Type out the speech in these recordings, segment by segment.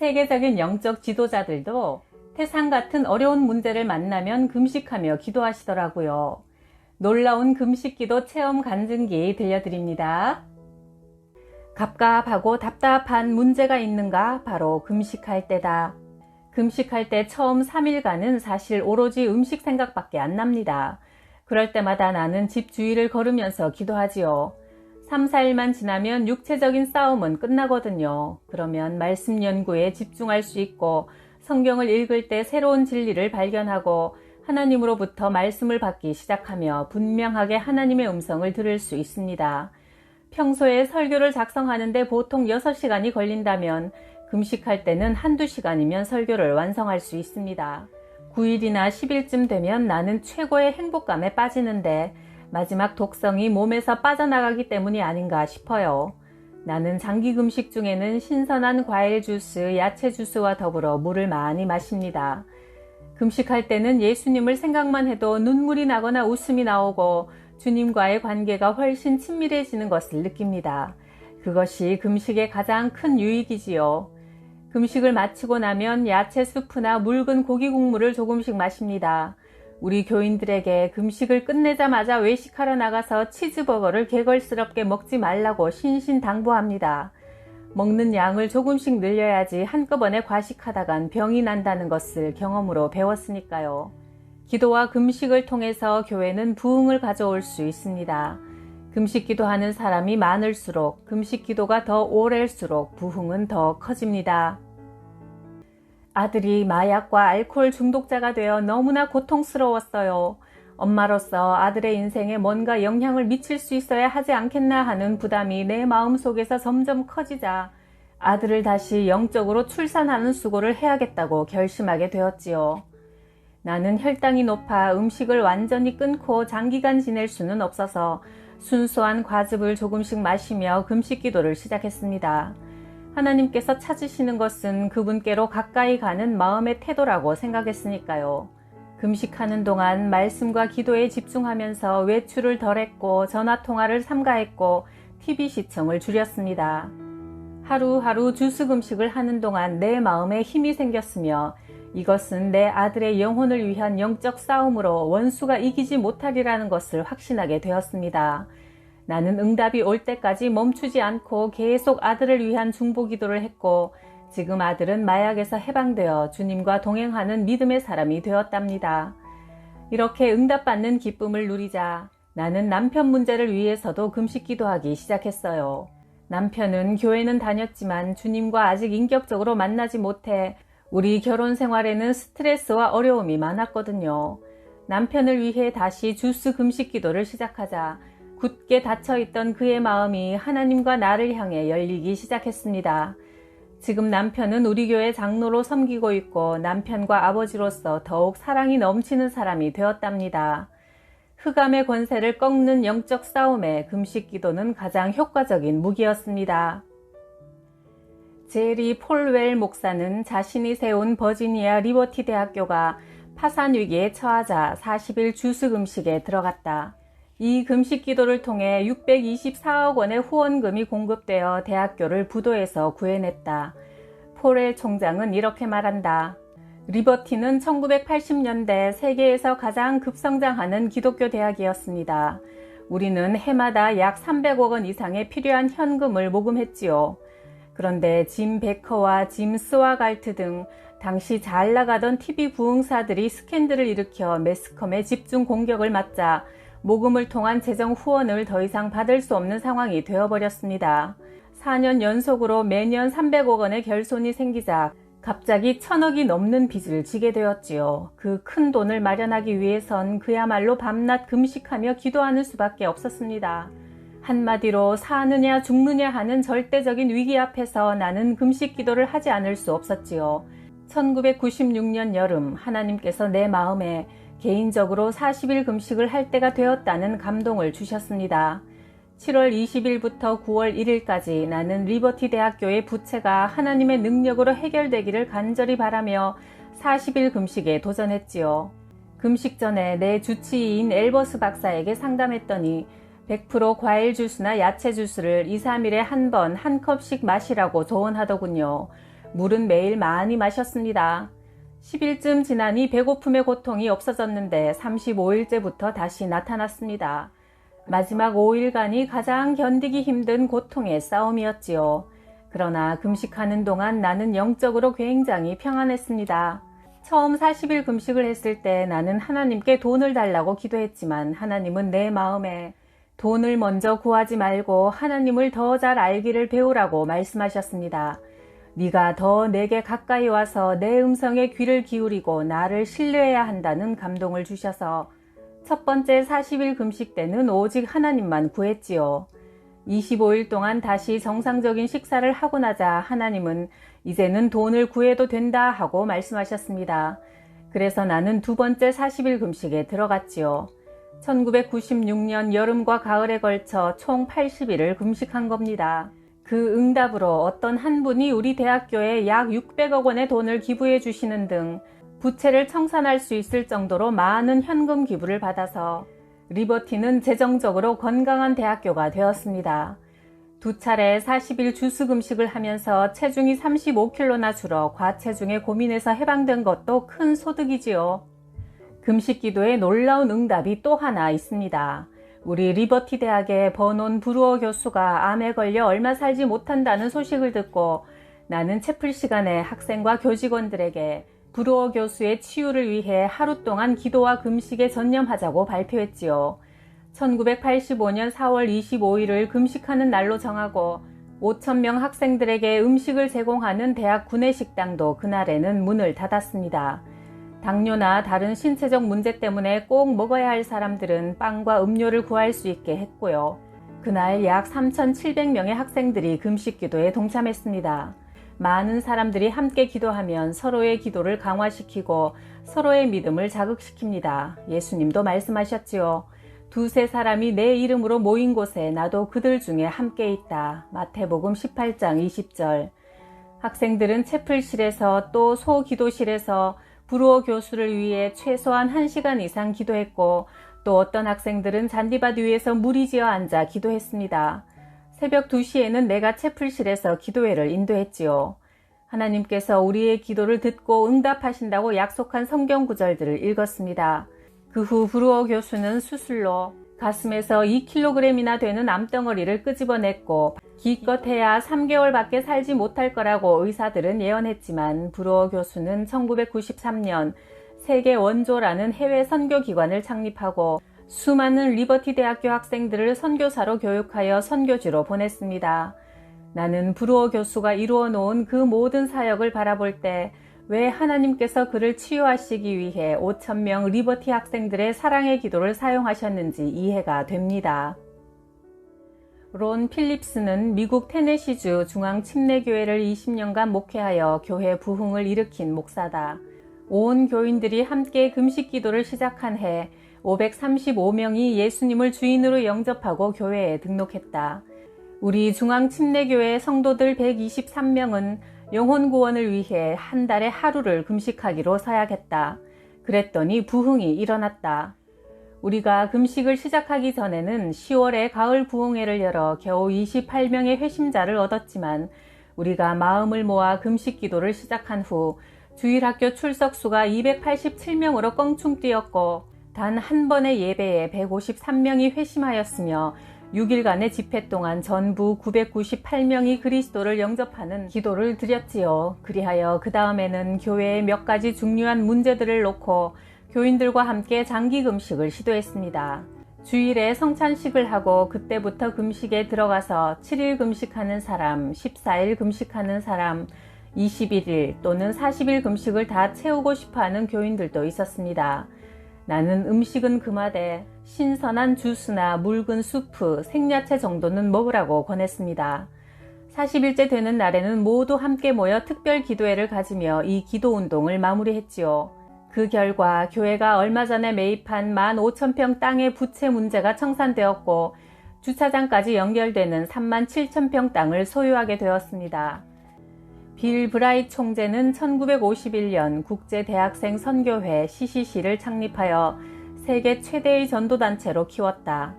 세계적인 영적 지도자들도 태산 같은 어려운 문제를 만나면 금식하며 기도하시더라고요. 놀라운 금식기도 체험 간증기 들려드립니다. 갑갑하고 답답한 문제가 있는가? 바로 금식할 때다. 금식할 때 처음 3일간은 사실 오로지 음식 생각밖에 안 납니다. 그럴 때마다 나는 집 주위를 걸으면서 기도하지요. 3, 4일만 지나면 육체적인 싸움은 끝나거든요. 그러면 말씀 연구에 집중할 수 있고 성경을 읽을 때 새로운 진리를 발견하고 하나님으로부터 말씀을 받기 시작하며 분명하게 하나님의 음성을 들을 수 있습니다. 평소에 설교를 작성하는데 보통 6시간이 걸린다면 금식할 때는 한두 시간이면 설교를 완성할 수 있습니다. 9일이나 10일쯤 되면 나는 최고의 행복감에 빠지는데 마지막 독성이 몸에서 빠져나가기 때문이 아닌가 싶어요. 나는 장기 금식 중에는 신선한 과일 주스, 야채 주스와 더불어 물을 많이 마십니다. 금식할 때는 예수님을 생각만 해도 눈물이 나거나 웃음이 나오고 주님과의 관계가 훨씬 친밀해지는 것을 느낍니다. 그것이 금식의 가장 큰 유익이지요. 금식을 마치고 나면 야채 수프나 묽은 고기 국물을 조금씩 마십니다. 우리 교인들에게 금식을 끝내자마자 외식하러 나가서 치즈버거를 개걸스럽게 먹지 말라고 신신당부합니다. 먹는 양을 조금씩 늘려야지 한꺼번에 과식하다간 병이 난다는 것을 경험으로 배웠으니까요. 기도와 금식을 통해서 교회는 부흥을 가져올 수 있습니다. 금식 기도하는 사람이 많을수록 금식 기도가 더 오래일수록 부흥은 더 커집니다. 아들이 마약과 알코올 중독자가 되어 너무나 고통스러웠어요. 엄마로서 아들의 인생에 뭔가 영향을 미칠 수 있어야 하지 않겠나 하는 부담이 내 마음속에서 점점 커지자 아들을 다시 영적으로 출산하는 수고를 해야겠다고 결심하게 되었지요. 나는 혈당이 높아 음식을 완전히 끊고 장기간 지낼 수는 없어서 순수한 과즙을 조금씩 마시며 금식 기도를 시작했습니다. 하나님께서 찾으시는 것은 그분께로 가까이 가는 마음의 태도라고 생각했으니까요. 금식하는 동안 말씀과 기도에 집중하면서 외출을 덜했고 전화통화를 삼가했고 TV 시청을 줄였습니다. 하루하루 주스 금식을 하는 동안 내 마음에 힘이 생겼으며 이것은 내 아들의 영혼을 위한 영적 싸움으로 원수가 이기지 못하리라는 것을 확신하게 되었습니다. 나는 응답이 올 때까지 멈추지 않고 계속 아들을 위한 중보 기도를 했고 지금 아들은 마약에서 해방되어 주님과 동행하는 믿음의 사람이 되었답니다. 이렇게 응답받는 기쁨을 누리자 나는 남편 문제를 위해서도 금식 기도하기 시작했어요. 남편은 교회는 다녔지만 주님과 아직 인격적으로 만나지 못해 우리 결혼 생활에는 스트레스와 어려움이 많았거든요. 남편을 위해 다시 주스 금식 기도를 시작하자 굳게 닫혀있던 그의 마음이 하나님과 나를 향해 열리기 시작했습니다. 지금 남편은 우리 교회 장로로 섬기고 있고 남편과 아버지로서 더욱 사랑이 넘치는 사람이 되었답니다. 흑암의 권세를 꺾는 영적 싸움에 금식 기도는 가장 효과적인 무기였습니다. 제리 폴웰 목사는 자신이 세운 버지니아 리버티 대학교가 파산 위기에 처하자 40일 주스 금식에 들어갔다. 이 금식 기도를 통해 624억 원의 후원금이 공급되어 대학교를 부도에서 구해냈다. 폴웰 총장은 이렇게 말한다. 리버티는 1980년대 세계에서 가장 급성장하는 기독교 대학이었습니다. 우리는 해마다 약 300억 원 이상의 필요한 현금을 모금했지요. 그런데 짐 베커와 짐 스와갈트 등 당시 잘 나가던 TV 부흥사들이 스캔들을 일으켜 매스컴의 집중 공격을 맞자 모금을 통한 재정 후원을 더 이상 받을 수 없는 상황이 되어버렸습니다. 4년 연속으로 매년 300억 원의 결손이 생기자 갑자기 1000억이 넘는 빚을 지게 되었지요. 그 큰 돈을 마련하기 위해선 그야말로 밤낮 금식하며 기도하는 수밖에 없었습니다. 한마디로 사느냐 죽느냐 하는 절대적인 위기 앞에서 나는 금식 기도를 하지 않을 수 없었지요. 1996년 여름 하나님께서 내 마음에 개인적으로 40일 금식을 할 때가 되었다는 감동을 주셨습니다. 7월 20일부터 9월 1일까지 나는 리버티 대학교의 부채가 하나님의 능력으로 해결되기를 간절히 바라며 40일 금식에 도전했지요. 금식 전에 내 주치의인 엘버스 박사에게 상담했더니 100% 과일 주스나 야채 주스를 2, 3일에 한 번 한 컵씩 마시라고 조언하더군요. 물은 매일 많이 마셨습니다. 10일쯤 지나니 배고픔의 고통이 없어졌는데 35일째부터 다시 나타났습니다. 마지막 5일간이 가장 견디기 힘든 고통의 싸움이었지요. 그러나 금식하는 동안 나는 영적으로 굉장히 평안했습니다. 처음 40일 금식을 했을 때 나는 하나님께 돈을 달라고 기도했지만 하나님은 내 마음에 돈을 먼저 구하지 말고 하나님을 더 잘 알기를 배우라고 말씀하셨습니다. 네가 더 내게 가까이 와서 내 음성에 귀를 기울이고 나를 신뢰해야 한다는 감동을 주셔서 첫 번째 40일 금식 때는 오직 하나님만 구했지요. 25일 동안 다시 정상적인 식사를 하고 나자 하나님은 이제는 돈을 구해도 된다 하고 말씀하셨습니다. 그래서 나는 두 번째 40일 금식에 들어갔지요. 1996년 여름과 가을에 걸쳐 총 80일을 금식한 겁니다. 그 응답으로 어떤 한 분이 우리 대학교에 약 600억 원의 돈을 기부해 주시는 등 부채를 청산할 수 있을 정도로 많은 현금 기부를 받아서 리버티는 재정적으로 건강한 대학교가 되었습니다. 두 차례 40일 주스 금식을 하면서 체중이 35kg나 줄어 과체중에 고민해서 해방된 것도 큰 소득이지요. 금식 기도에 놀라운 응답이 또 하나 있습니다. 우리 리버티 대학의 버논 브루어 교수가 암에 걸려 얼마 살지 못한다는 소식을 듣고 나는 채플 시간에 학생과 교직원들에게 브루어 교수의 치유를 위해 하루 동안 기도와 금식에 전념하자고 발표했지요. 1985년 4월 25일을 금식하는 날로 정하고 5,000명 학생들에게 음식을 제공하는 대학 구내식당도 그날에는 문을 닫았습니다. 당뇨나 다른 신체적 문제 때문에 꼭 먹어야 할 사람들은 빵과 음료를 구할 수 있게 했고요. 그날 약 3,700명의 학생들이 금식 기도에 동참했습니다. 많은 사람들이 함께 기도하면 서로의 기도를 강화시키고 서로의 믿음을 자극시킵니다. 예수님도 말씀하셨지요. 두세 사람이 내 이름으로 모인 곳에 나도 그들 중에 함께 있다. 마태복음 18장 20절. 학생들은 채플실에서 또 소기도실에서 브루어 교수를 위해 최소한 1시간 이상 기도했고 또 어떤 학생들은 잔디밭 위에서 무리지어 앉아 기도했습니다. 새벽 2시에는 내가 채플실에서 기도회를 인도했지요. 하나님께서 우리의 기도를 듣고 응답하신다고 약속한 성경 구절들을 읽었습니다. 그 후 브루어 교수는 수술로 가슴에서 2kg이나 되는 암덩어리를 끄집어냈고 기껏해야 3개월밖에 살지 못할 거라고 의사들은 예언했지만 브루어 교수는 1993년 세계 원조라는 해외 선교기관을 창립하고 수많은 리버티 대학교 학생들을 선교사로 교육하여 선교지로 보냈습니다. 나는 브루어 교수가 이루어 놓은 그 모든 사역을 바라볼 때 왜 하나님께서 그를 치유하시기 위해 5,000명 리버티 학생들의 사랑의 기도를 사용하셨는지 이해가 됩니다. 론 필립스는 미국 테네시주 중앙침례교회를 20년간 목회하여 교회 부흥을 일으킨 목사다. 온 교인들이 함께 금식 기도를 시작한 해 535명이 예수님을 주인으로 영접하고 교회에 등록했다. 우리 중앙침례교회 성도들 123명은 영혼 구원을 위해 한 달에 하루를 금식하기로 서약했다. 그랬더니 부흥이 일어났다. 우리가 금식을 시작하기 전에는 10월에 가을 부흥회를 열어 겨우 28명의 회심자를 얻었지만 우리가 마음을 모아 금식 기도를 시작한 후 주일학교 출석수가 287명으로 껑충 뛰었고 단 한 번의 예배에 153명이 회심하였으며 6일간의 집회 동안 전부 998명이 그리스도를 영접하는 기도를 드렸지요. 그리하여 그 다음에는 교회의 몇 가지 중요한 문제들을 놓고 교인들과 함께 장기 금식을 시도했습니다. 주일에 성찬식을 하고 그때부터 금식에 들어가서 7일 금식하는 사람, 14일 금식하는 사람, 21일 또는 40일 금식을 다 채우고 싶어하는 교인들도 있었습니다. 나는 음식은 금하되 신선한 주스나 묽은 수프, 생야채 정도는 먹으라고 권했습니다. 40일째 되는 날에는 모두 함께 모여 특별 기도회를 가지며 이 기도 운동을 마무리했지요. 그 결과 교회가 얼마 전에 매입한 15,000평 땅의 부채 문제가 청산되었고 주차장까지 연결되는 37,000평 땅을 소유하게 되었습니다. 빌 브라이트 총재는 1951년 국제대학생 선교회 CCC를 창립하여 세계 최대의 전도단체로 키웠다.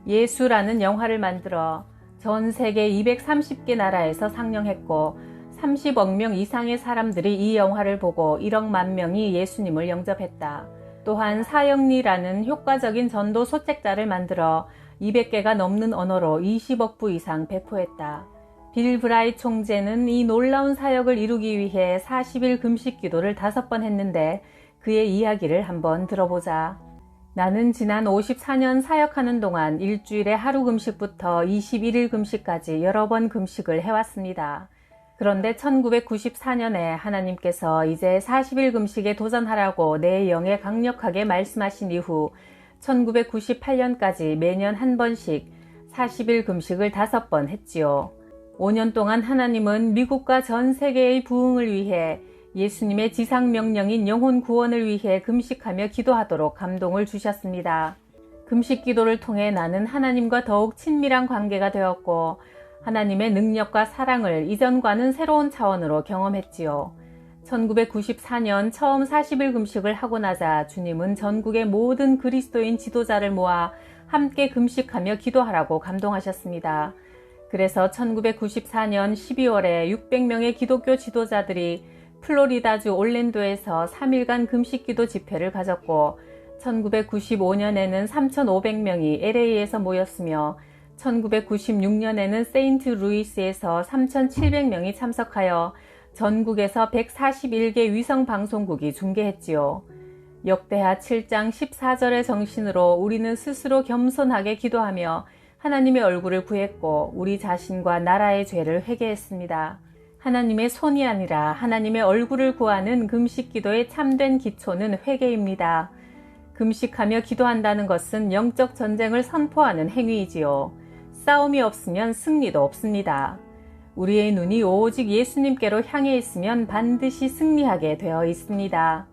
예수라는 영화를 만들어 전 세계 230개 나라에서 상영했고 30억 명 이상의 사람들이 이 영화를 보고 1억 만 명이 예수님을 영접했다. 또한 사형리라는 효과적인 전도 소책자를 만들어 200개가 넘는 언어로 20억 부 이상 배포했다. 빌 브라이 총재는 이 놀라운 사역을 이루기 위해 40일 금식 기도를 5번 했는데 그의 이야기를 한번 들어보자. 나는 지난 54년 사역하는 동안 일주일에 하루 금식부터 21일 금식까지 여러 번 금식을 해왔습니다. 그런데 1994년에 하나님께서 이제 40일 금식에 도전하라고 내 영에 강력하게 말씀하신 이후 1998년까지 매년 한 번씩 40일 금식을 5번 했지요. 5년 동안 하나님은 미국과 전 세계의 부흥을 위해 예수님의 지상명령인 영혼 구원을 위해 금식하며 기도하도록 감동을 주셨습니다. 금식 기도를 통해 나는 하나님과 더욱 친밀한 관계가 되었고 하나님의 능력과 사랑을 이전과는 새로운 차원으로 경험했지요. 1994년 처음 40일 금식을 하고 나자 주님은 전국의 모든 그리스도인 지도자를 모아 함께 금식하며 기도하라고 감동하셨습니다. 그래서 1994년 12월에 600명의 기독교 지도자들이 플로리다주 올랜도에서 3일간 금식기도 집회를 가졌고 1995년에는 3,500명이 LA에서 모였으며 1996년에는 세인트 루이스에서 3,700명이 참석하여 전국에서 141개 위성방송국이 중계했지요. 역대하 7장 14절의 정신으로 우리는 스스로 겸손하게 기도하며 하나님의 얼굴을 구했고 우리 자신과 나라의 죄를 회개했습니다. 하나님의 손이 아니라 하나님의 얼굴을 구하는 금식 기도의 참된 기초는 회개입니다. 금식하며 기도한다는 것은 영적 전쟁을 선포하는 행위이지요. 싸움이 없으면 승리도 없습니다. 우리의 눈이 오직 예수님께로 향해 있으면 반드시 승리하게 되어 있습니다.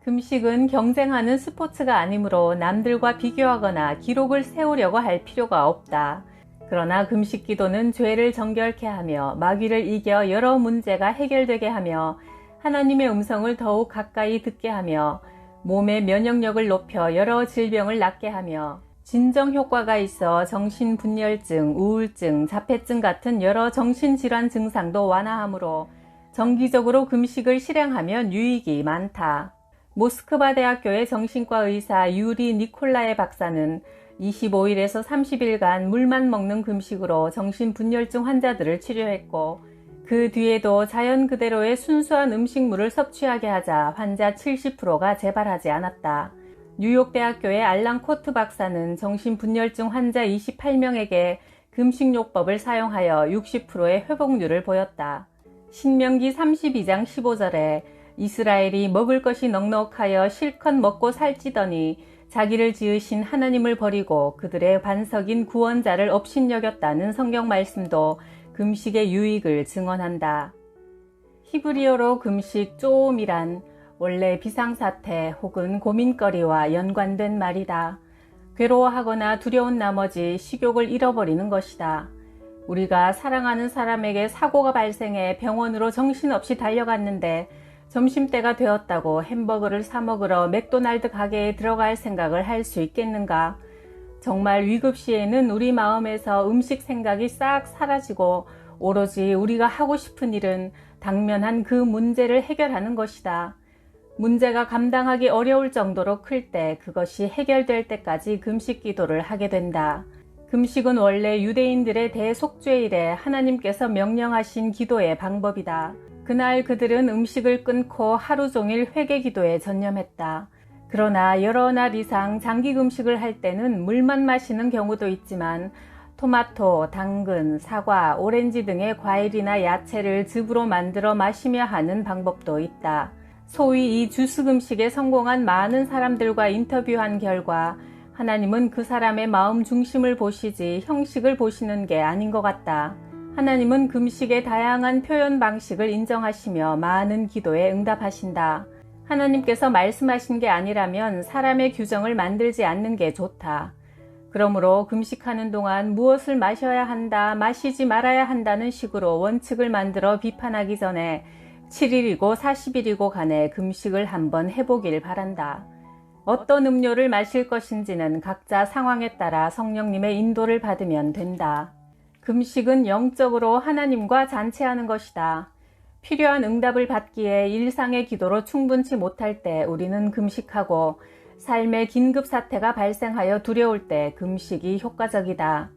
금식은 경쟁하는 스포츠가 아니므로 남들과 비교하거나 기록을 세우려고 할 필요가 없다. 그러나 금식 기도는 죄를 정결케 하며 마귀를 이겨 여러 문제가 해결되게 하며 하나님의 음성을 더욱 가까이 듣게 하며 몸의 면역력을 높여 여러 질병을 낫게 하며 진정 효과가 있어 정신분열증, 우울증, 자폐증 같은 여러 정신질환 증상도 완화하므로 정기적으로 금식을 실행하면 유익이 많다. 모스크바 대학교의 정신과 의사 유리 니콜라의 박사는 25일에서 30일간 물만 먹는 금식으로 정신분열증 환자들을 치료했고 그 뒤에도 자연 그대로의 순수한 음식물을 섭취하게 하자 환자 70%가 재발하지 않았다. 뉴욕대학교의 알랑 코트 박사는 정신분열증 환자 28명에게 금식요법을 사용하여 60%의 회복률을 보였다. 신명기 32장 15절에 이스라엘이 먹을 것이 넉넉하여 실컷 먹고 살찌더니 자기를 지으신 하나님을 버리고 그들의 반석인 구원자를 업신여겼다는 성경 말씀도 금식의 유익을 증언한다. 히브리어로 금식 쪼옴이란 원래 비상사태 혹은 고민거리와 연관된 말이다. 괴로워하거나 두려운 나머지 식욕을 잃어버리는 것이다. 우리가 사랑하는 사람에게 사고가 발생해 병원으로 정신없이 달려갔는데 점심때가 되었다고 햄버거를 사 먹으러 맥도날드 가게에 들어갈 생각을 할 수 있겠는가? 정말 위급시에는 우리 마음에서 음식 생각이 싹 사라지고 오로지 우리가 하고 싶은 일은 당면한 그 문제를 해결하는 것이다. 문제가 감당하기 어려울 정도로 클 때 그것이 해결될 때까지 금식 기도를 하게 된다. 금식은 원래 유대인들의 대속죄일에 하나님께서 명령하신 기도의 방법이다. 그날 그들은 음식을 끊고 하루 종일 회개 기도에 전념했다. 그러나 여러 날 이상 장기 금식을 할 때는 물만 마시는 경우도 있지만 토마토, 당근, 사과, 오렌지 등의 과일이나 야채를 즙으로 만들어 마시며 하는 방법도 있다. 소위 이 주스 금식에 성공한 많은 사람들과 인터뷰한 결과 하나님은 그 사람의 마음 중심을 보시지 형식을 보시는 게 아닌 것 같다. 하나님은 금식의 다양한 표현 방식을 인정하시며 많은 기도에 응답하신다. 하나님께서 말씀하신 게 아니라면 사람의 규정을 만들지 않는 게 좋다. 그러므로 금식하는 동안 무엇을 마셔야 한다, 마시지 말아야 한다는 식으로 원칙을 만들어 비판하기 전에 7일이고 40일이고 간에 금식을 한번 해보길 바란다. 어떤 음료를 마실 것인지는 각자 상황에 따라 성령님의 인도를 받으면 된다. 금식은 영적으로 하나님과 잔치하는 것이다. 필요한 응답을 받기에 일상의 기도로 충분치 못할 때 우리는 금식하고 삶의 긴급 사태가 발생하여 두려울 때 금식이 효과적이다.